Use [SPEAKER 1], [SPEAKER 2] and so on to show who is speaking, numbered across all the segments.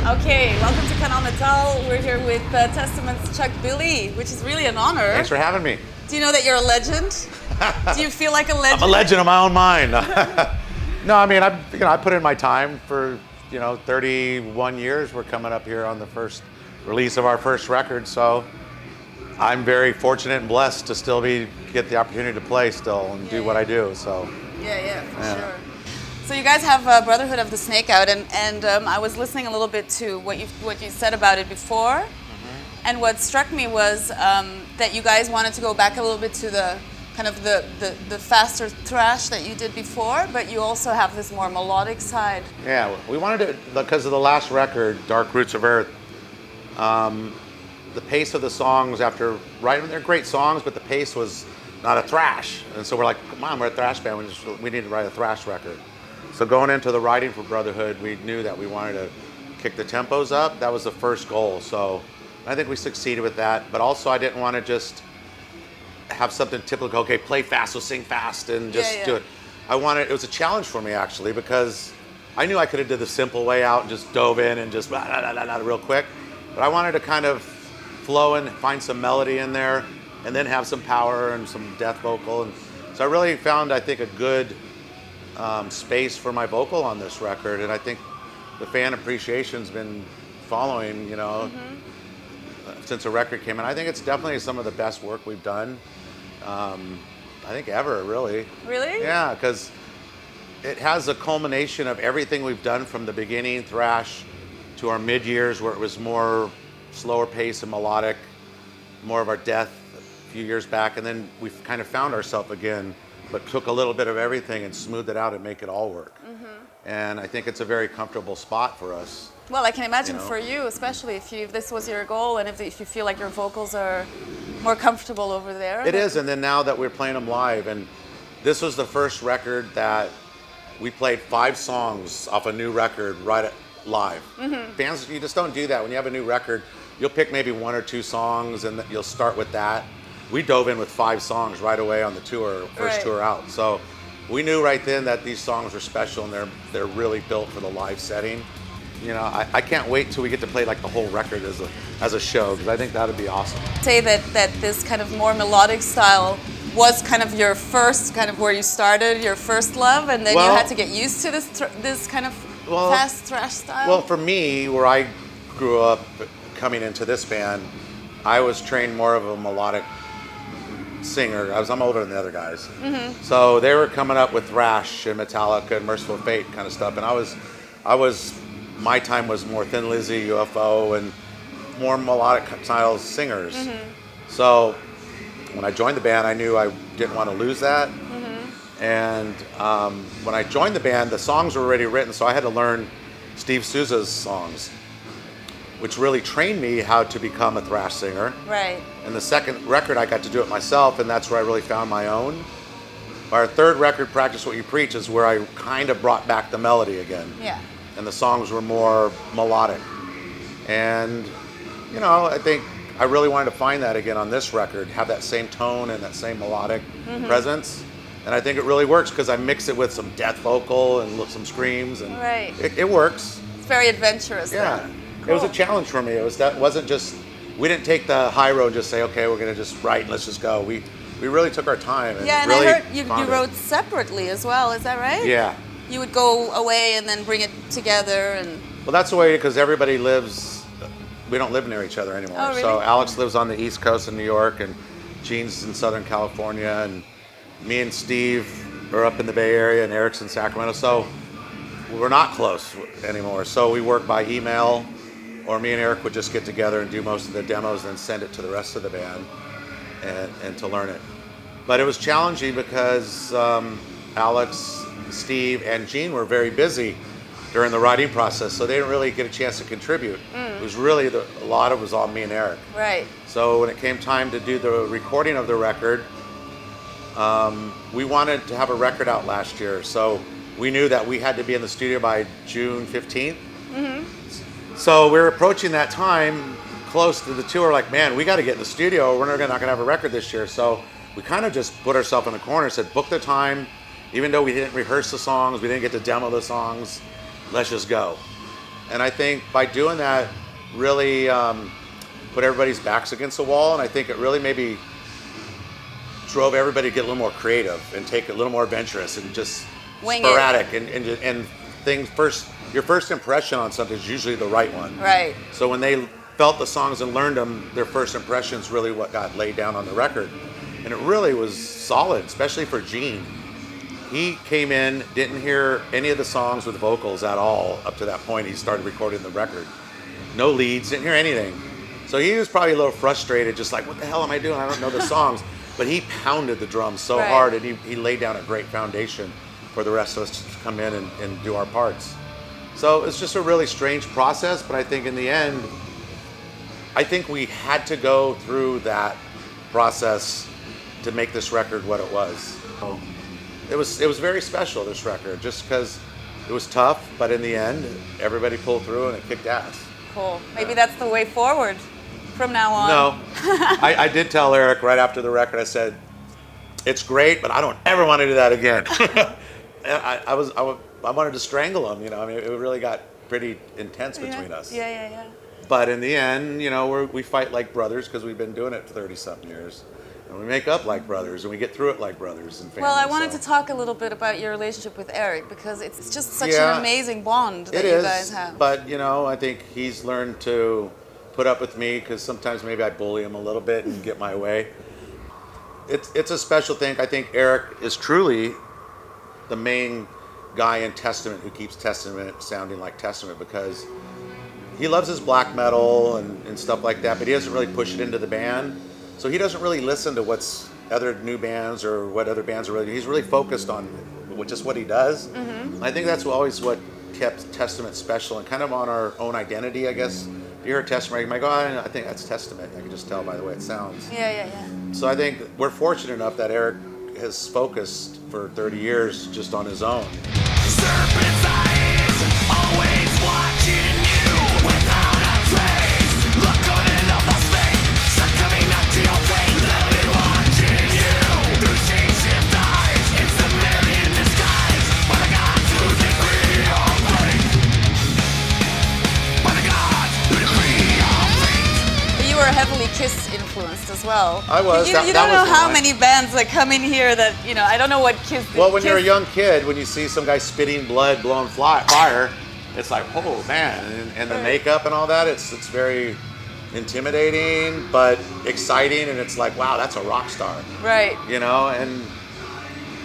[SPEAKER 1] Okay, welcome to Canal Metal. We're here with Testament's Chuck Billy, which is really an honor.
[SPEAKER 2] Thanks for having me.
[SPEAKER 1] Do you know that you're a legend? Do you feel like a legend?
[SPEAKER 2] I'm a legend of my own mind. No, I mean, I put in my time for 31 years. We're coming up here on the first release of our first record, so I'm very fortunate and blessed to still get the opportunity to play still and do what I do. So
[SPEAKER 1] yeah, for sure. So you guys have Brotherhood of the Snake out, and I was listening a little bit to what you said about it before, and what struck me was that you guys wanted to go back a little bit to the kind of the faster thrash that you did before, but you also have this more melodic side.
[SPEAKER 2] Yeah, we wanted to, because of the last record, Dark Roots of Earth, the pace of the songs after writing, they're great songs, but the pace was not a thrash, and so we're like, come on, we're a thrash band, we need to write a thrash record. So going into the writing for Brotherhood, we knew that we wanted to kick the tempos up. That was the first goal. So I think we succeeded with that. But also I didn't want to just have something typical, okay, play fast, so sing fast and just do it. It was a challenge for me actually, because I knew I could have did the simple way out and just dove in and just real quick. But I wanted to kind of flow and find some melody in there and then have some power and some death vocal. And so I really found, I think, a good space for my vocal on this record, and I think the fan appreciation's been following, since the record came in. I think it's definitely some of the best work we've done, I think ever, really.
[SPEAKER 1] Really?
[SPEAKER 2] Yeah, because it has a culmination of everything we've done from the beginning, thrash, to our mid-years where it was more slower pace and melodic, more of our death a few years back, and then we've kind of found ourselves again, but took a little bit of everything and smoothed it out and make it all work. And I think it's a very comfortable spot for us.
[SPEAKER 1] Well, I can imagine for you, especially if this was your goal and if you feel like your vocals are more comfortable over there.
[SPEAKER 2] It is, and then now that we're playing them live, and this was the first record that we played 5 songs off a new record live. Bands, you just don't do that. When you have a new record, you'll pick maybe 1 or 2 songs and you'll start with that. We dove in with 5 songs right away on the tour, first tour out. So we knew right then that these songs were special and they're really built for the live setting. I can't wait till we get to play like the whole record as a show, because I think that would be awesome.
[SPEAKER 1] Say that this kind of more melodic style was kind of your first, kind of where you started, your first love, and then you had to get used to this kind of fast thrash style? Well,
[SPEAKER 2] for me, where I grew up coming into this band, I was trained more of a melodic singer. I'm older than the other guys. So they were coming up with thrash and Metallica and Merciful Fate kind of stuff, and my time was more Thin Lizzy, UFO, and more melodic style singers. So when I joined the band, I knew I didn't want to lose that. And when I joined the band, the songs were already written, so I had to learn Steve Souza's songs, which really trained me how to become a thrash singer.
[SPEAKER 1] Right.
[SPEAKER 2] And the second record, I got to do it myself, and that's where I really found my own. Our third record, Practice What You Preach, is where I kind of brought back the melody again.
[SPEAKER 1] Yeah.
[SPEAKER 2] And the songs were more melodic. And, I think I really wanted to find that again on this record, have that same tone and that same melodic presence. And I think it really works because I mix it with some death vocal and some screams, and it works.
[SPEAKER 1] It's very adventurous.
[SPEAKER 2] Yeah. Cool. It was a challenge for me. We didn't take the high road and just say, okay, we're going to just write and let's just go. We really took our time. And
[SPEAKER 1] and
[SPEAKER 2] really
[SPEAKER 1] I heard you wrote separately as well, is that right?
[SPEAKER 2] Yeah.
[SPEAKER 1] You would go away and then bring it together and...
[SPEAKER 2] Well, that's the way, because everybody we don't live near each other anymore.
[SPEAKER 1] Oh, really?
[SPEAKER 2] So Alex lives on the East Coast in New York, and Gene's in Southern California, and me and Steve are up in the Bay Area, and Eric's in Sacramento. So we're not close anymore. So we work by email, or me and Eric would just get together and do most of the demos and then send it to the rest of the band and to learn it. But it was challenging because Alex, Steve, and Gene were very busy during the writing process, so they didn't really get a chance to contribute. It was really, a lot of it was all me and Eric.
[SPEAKER 1] Right.
[SPEAKER 2] So when it came time to do the recording of the record, we wanted to have a record out last year, so we knew that we had to be in the studio by June 15th. So we were approaching that time close to the tour, like, man, we got to get in the studio. We're not going to have a record this year. So we kind of just put ourselves in the corner and said, book the time. Even though we didn't rehearse the songs, we didn't get to demo the songs, let's just go. And I think by doing that, really put everybody's backs against the wall. And I think it really maybe drove everybody to get a little more creative and take it a little more adventurous and just
[SPEAKER 1] Wing
[SPEAKER 2] sporadic and things first. Your first impression on something is usually the right one.
[SPEAKER 1] Right.
[SPEAKER 2] So when they felt the songs and learned them, their first impression is really what got laid down on the record. And it really was solid, especially for Gene. He came in, didn't hear any of the songs with vocals at all up to that point. He started recording the record. No leads, didn't hear anything. So he was probably a little frustrated, just like, what the hell am I doing? I don't know the songs. But he pounded the drums so hard, and he laid down a great foundation for the rest of us to come in and do our parts. So it's just a really strange process, but I think in the end, I think we had to go through that process to make this record what it was. It was very special, this record, just because it was tough, but in the end, everybody pulled through and it kicked ass.
[SPEAKER 1] Cool. Maybe that's the way forward from now on.
[SPEAKER 2] No, I did tell Eric right after the record, I said, it's great, but I don't ever want to do that again. I wanted to strangle him, you know. I mean, it really got pretty intense between us.
[SPEAKER 1] Yeah.
[SPEAKER 2] But in the end, you know, we fight like brothers because we've been doing it 30-something years. And we make up like brothers, and we get through it like brothers and family.
[SPEAKER 1] Well, I wanted to talk a little bit about your relationship with Eric, because it's just such an amazing bond that you guys have.
[SPEAKER 2] But, you know, I think he's learned to put up with me because sometimes maybe I bully him a little bit and get my way. It's a special thing. I think Eric is truly the main guy in Testament who keeps Testament sounding like Testament, because he loves his black metal and stuff like that, but he doesn't really push it into the band. So he doesn't really listen to what's other new bands or what other bands are really. He's really focused on just what he does. Mm-hmm. I think that's always what kept Testament special and kind of on our own identity, I guess. If you hear Testament, you might go, oh, I think that's Testament. I can just tell by the way it sounds.
[SPEAKER 1] Yeah.
[SPEAKER 2] So I think we're fortunate enough that Eric has focused for 30 years just on his own.
[SPEAKER 3] Serpent's eyes, always watching you without a trace. Look good enough for space, succumbing up to your fate. Lily watching you through shape-shift eyes. It's the Mary in disguise, by the gods who decree your fate. By the gods who decree your fate.
[SPEAKER 1] You were heavily Kiss influenced as well.
[SPEAKER 2] I was.
[SPEAKER 1] You
[SPEAKER 2] That
[SPEAKER 1] don't know
[SPEAKER 2] was
[SPEAKER 1] how
[SPEAKER 2] mine.
[SPEAKER 1] many bands that come in here that, you know, I don't know what Kiss.
[SPEAKER 2] Well, when
[SPEAKER 1] Kiss,
[SPEAKER 2] you're a young kid, when you see some guy spitting blood, blowing fire, it's like, oh man, and the makeup and all that, it's very intimidating, but exciting, and it's like, wow, that's a rock star.
[SPEAKER 1] Right.
[SPEAKER 2] You know, and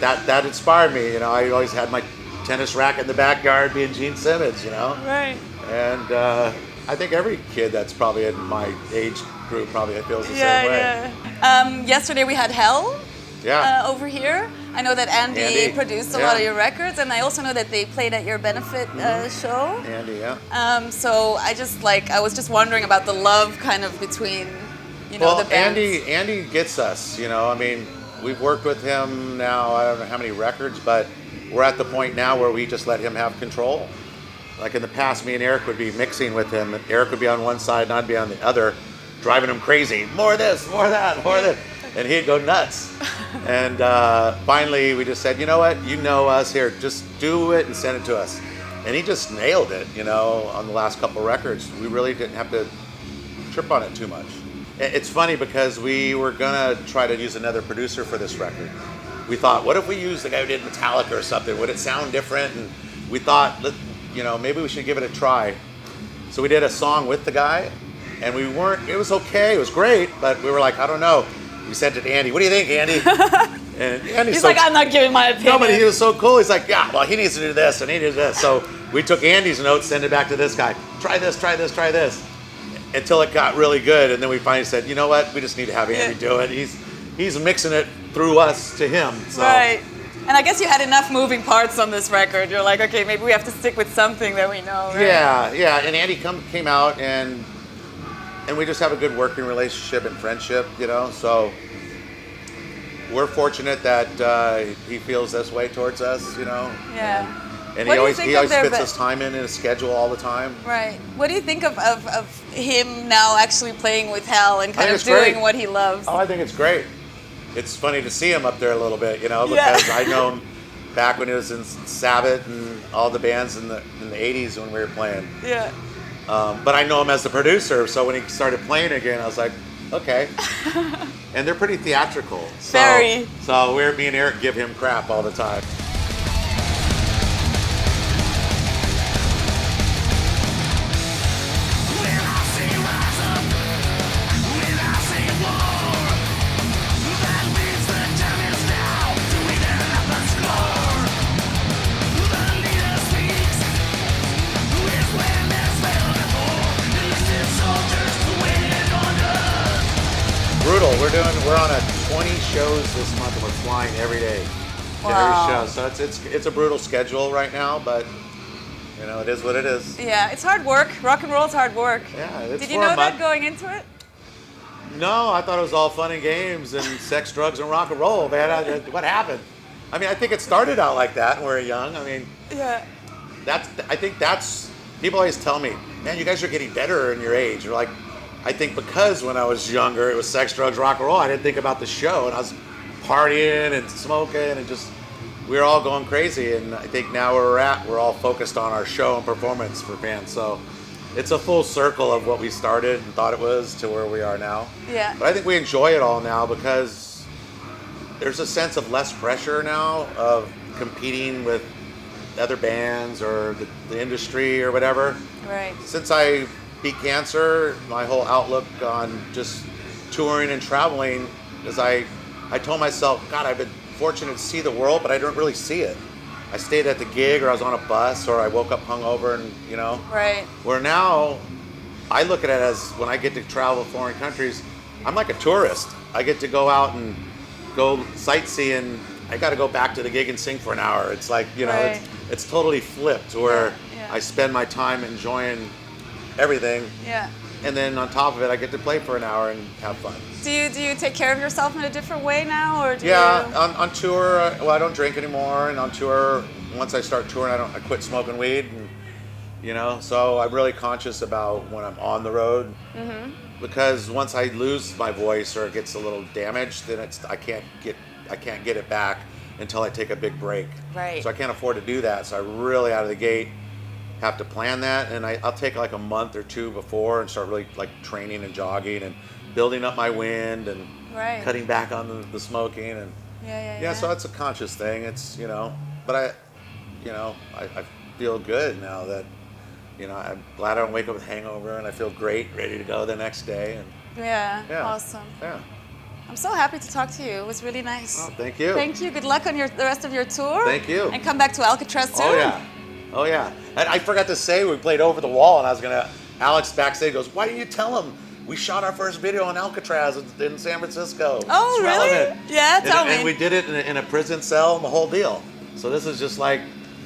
[SPEAKER 2] that inspired me. You know, I always had my tennis racket in the backyard being Gene Simmons, you know.
[SPEAKER 1] Right.
[SPEAKER 2] And I think every kid that's probably in my age group probably feels the same way.
[SPEAKER 1] Yesterday we had Hell
[SPEAKER 2] Yeah.
[SPEAKER 1] over here. I know that Andy produced a lot of your records, and I also know that they played at your benefit show.
[SPEAKER 2] Andy, yeah.
[SPEAKER 1] So I was just wondering about the love kind of between, you know, the bands.
[SPEAKER 2] Andy gets us, you know. I mean, we've worked with him now, I don't know how many records, but we're at the point now where we just let him have control. Like in the past, me and Eric would be mixing with him, and Eric would be on one side and I'd be on the other, driving him crazy. More of this, more of that, more of this. And he'd go nuts. And finally, we just said, you know what? You know us here. Just do it and send it to us. And he just nailed it, you know, on the last couple records. We really didn't have to trip on it too much. It's funny because we were going to try to use another producer for this record. We thought, what if we used the guy who did Metallica or something? Would it sound different? And we thought, you know, maybe we should give it a try. So we did a song with the guy, and it was okay, it was great, but we were like, I don't know. We sent it to Andy. What do you think, Andy? And Andy's
[SPEAKER 1] He's like, I'm not giving my opinion.
[SPEAKER 2] No, but he was so cool. He's like, yeah, well, he needs to do this, and he did this. So we took Andy's notes, sent it back to this guy. Try this, try this, try this. Until it got really good, and then we finally said, you know what? We just need to have Andy do it. He's mixing it through us to him. So.
[SPEAKER 1] Right. And I guess you had enough moving parts on this record. You're like, okay, maybe we have to stick with something that we know, right?
[SPEAKER 2] Yeah. And Andy came out, and we just have a good working relationship and friendship, you know. So we're fortunate that he feels this way towards us, you know.
[SPEAKER 1] Yeah.
[SPEAKER 2] And
[SPEAKER 1] What
[SPEAKER 2] he
[SPEAKER 1] do you
[SPEAKER 2] always
[SPEAKER 1] think
[SPEAKER 2] he
[SPEAKER 1] of
[SPEAKER 2] always
[SPEAKER 1] their
[SPEAKER 2] fits his time in his schedule all the time.
[SPEAKER 1] Right. What do you think of him now actually playing with Hell and kind of
[SPEAKER 2] it's
[SPEAKER 1] doing
[SPEAKER 2] great.
[SPEAKER 1] what he loves?
[SPEAKER 2] Oh, I think it's great. It's funny to see him up there a little bit, you know, because I know him back when it was in Sabbath and all the bands in the 80s when we were playing.
[SPEAKER 1] Yeah.
[SPEAKER 2] But I know him as the producer, so when he started playing again, I was like, okay. And they're pretty theatrical. So,
[SPEAKER 1] Very.
[SPEAKER 2] So me and Eric give him crap all the time. Brutal. We're on 20 shows this month, and we're flying every day to every show. So it's a brutal schedule right now, but you know, it is what it is.
[SPEAKER 1] Yeah, it's hard work. Rock and roll is hard work.
[SPEAKER 2] Yeah, it's
[SPEAKER 1] Did you know that going into it?
[SPEAKER 2] No, I thought it was all fun and games and sex, drugs, and rock and roll, man. What happened? I mean, I think it started out like that when we were young. I mean,
[SPEAKER 1] Yeah.
[SPEAKER 2] I think that's people always tell me, man, you guys are getting better in your age. You're like, I think because when I was younger, it was sex, drugs, rock and roll. I didn't think about the show, and I was partying and smoking, and we were all going crazy. And I think now where we're all focused on our show and performance for fans. So it's a full circle of what we started and thought it was to where we are now.
[SPEAKER 1] Yeah.
[SPEAKER 2] But I think we enjoy it all now because there's a sense of less pressure now of competing with other bands or the industry or whatever.
[SPEAKER 1] Right.
[SPEAKER 2] Since I beat cancer, my whole outlook on just touring and traveling is I told myself, God, I've been fortunate to see the world, but I didn't really see it. I stayed at the gig, or I was on a bus, or I woke up hungover, and you know.
[SPEAKER 1] Right.
[SPEAKER 2] Where now, I look at it as when I get to travel foreign countries, I'm like a tourist. I get to go out and go sightseeing. I got to go back to the gig and sing for an hour. It's like, you know,
[SPEAKER 1] Right.
[SPEAKER 2] it's totally flipped where
[SPEAKER 1] Yeah.
[SPEAKER 2] I spend my time enjoying everything,
[SPEAKER 1] Yeah.
[SPEAKER 2] and then on top of it, I get to play for an hour and have fun.
[SPEAKER 1] Do you take care of yourself in a different way now, or do
[SPEAKER 2] Yeah,
[SPEAKER 1] you?
[SPEAKER 2] on tour, well, I don't drink anymore, and on tour, once I start touring, I quit smoking weed, and you know, so I'm really conscious about when I'm on the road, because once I lose my voice or it gets a little damaged, then I can't get it back until I take a big break.
[SPEAKER 1] Right.
[SPEAKER 2] So I can't afford to do that. So I really out of the gate have to plan that, and I'll take like a month or two before and start really like training and jogging and building up my wind and
[SPEAKER 1] Right.
[SPEAKER 2] cutting back on the smoking and
[SPEAKER 1] Yeah.
[SPEAKER 2] so that's a conscious thing. It's, you know, but I feel good now that, you know, I'm glad I don't wake up with a hangover, and I feel great, ready to go the next day. And
[SPEAKER 1] Yeah.
[SPEAKER 2] yeah,
[SPEAKER 1] Awesome.
[SPEAKER 2] Yeah.
[SPEAKER 1] I'm so happy to talk to you. It was really nice.
[SPEAKER 2] Oh, thank you.
[SPEAKER 1] Thank you. Good luck on the rest of your tour.
[SPEAKER 2] Thank you.
[SPEAKER 1] And come back to Alcatraz soon.
[SPEAKER 2] Oh yeah, oh yeah. And I forgot to say we played Over the Wall, and I was gonna. Alex backstage goes, "Why didn't you tell him we shot our first video on Alcatraz in San Francisco?"
[SPEAKER 1] Oh,
[SPEAKER 2] It's
[SPEAKER 1] really?
[SPEAKER 2] relevant."
[SPEAKER 1] Yeah, tell me.
[SPEAKER 2] And we did it in a prison cell and the whole deal. So this is just like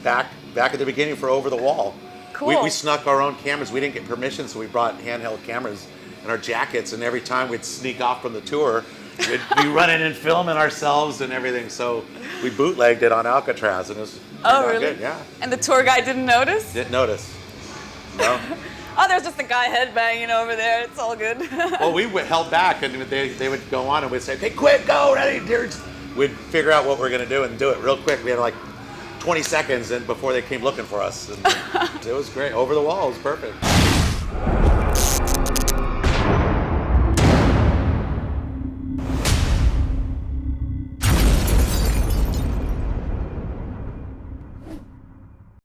[SPEAKER 2] back at the beginning for Over the Wall.
[SPEAKER 1] Cool.
[SPEAKER 2] We snuck our own cameras. We didn't get permission, so we brought handheld cameras in our jackets, and every time we'd sneak off from the tour, we'd be running and filming ourselves and everything. So we bootlegged it on Alcatraz, and it was
[SPEAKER 1] Oh,
[SPEAKER 2] turned out
[SPEAKER 1] really?
[SPEAKER 2] good. Yeah.
[SPEAKER 1] And the tour guide didn't notice?
[SPEAKER 2] Didn't notice. No.
[SPEAKER 1] Oh, there's just a guy headbanging over there. It's all good.
[SPEAKER 2] Well, we held back, and they would go on, and we'd say, "Okay, quick, go, ready." We'd figure out what we're gonna do and do it real quick. We had like 20 seconds, and before they came looking for us, and it was great. Over the Wall was perfect.